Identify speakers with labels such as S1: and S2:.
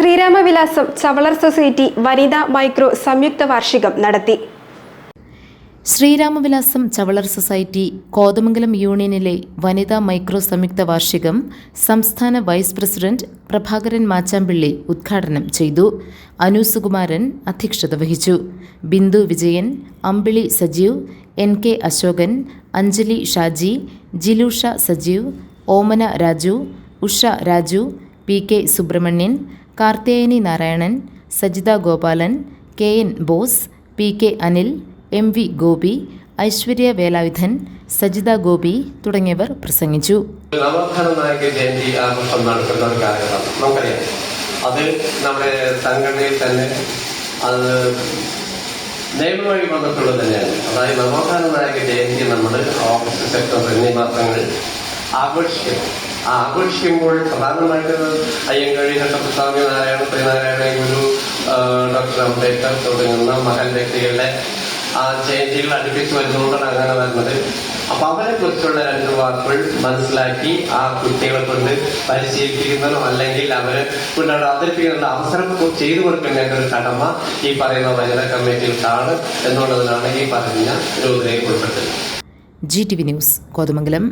S1: Sreeramavilasam ചവളർ society വനിതാ micro സംയുക്ത വാർഷികം നടത്തി.
S2: ശ്രീരാമവിലാസം ചവളർ സൊസൈറ്റി കോതമംഗലം യൂണിയനിലെ വനിതാ മൈക്രോ സംയുക്ത വാർഷികം സംസ്ഥാന വൈസ് പ്രസിഡന്റ് പ്രഭാകരൻ മാച്ചാമ്പിള്ളി ഉദ്ഘാടനം ചെയ്തു. അനു സുകുമാരൻ അധ്യക്ഷത വഹിച്ചു. Bindu Vijayan, Ambili Sajeev, NK Ashokan, Anjali Shaji, Jilusha Sajeev, Omana Raju, Usha Raju, PK Subramanian, Karthiyayani Narayanan, Sajitha Gopalan, KN Bose, PK Anil, MV Gopi, Aishwarya Velayudhan, Sajitha Gopi തുടങ്ങിയവർ പ്രസംഗിച്ചു.
S3: നവോത്ഥാന നായക ജയന്തി ആഘോഷം നടക്കുന്ന ഒരു കാലഘട്ടം നമുക്കറിയാം. അത് നമ്മുടെ സംഘടനയിൽ തന്നെ അത് നിയമവഴി വന്നിട്ടുള്ളത് തന്നെയാണ്. അതായത് നവോത്ഥാന നായക ജയന്തി നമ്മൾ ഓഗസ്റ്റ്, സെപ്റ്റംബർ എന്നീ മാസങ്ങളിൽ ആഘോഷിക്കുമ്പോൾ പ്രധാനമായിട്ട് അയ്യങ്കാളി, നട്ടപ്പസ്വാമി, നാരായണ, ശ്രീനാരായണ ഗുരു, ഡോക്ടർ അംബേദ്കർ തുടങ്ങുന്ന മഹൽ വ്യക്തികളുടെ ആ ജയന്തികൾ അടുപ്പിച്ച് വരുന്നതുകൊണ്ടാണ് അങ്ങനെ വരുന്നത്. അപ്പൊ അവരെ കുറിച്ചുള്ള രണ്ട് വാക്കുകൾ മനസ്സിലാക്കി ആ കുട്ടികളെ കൊണ്ട് പരിശീലിപ്പിക്കുന്നതോ അല്ലെങ്കിൽ അവരെ കൊണ്ട് അവതരിപ്പിക്കുന്ന അവസരം ചെയ്തു കൊടുക്കേണ്ട ഒരു കടമ ഈ പറയുന്ന വനിതാ കമ്മിറ്റികൾക്കാണ് എന്നുള്ളതിനാണ് ഈ പറഞ്ഞ രൂപതയിൽ ഉൾപ്പെട്ടത്.
S2: GTV news Kothamangalam.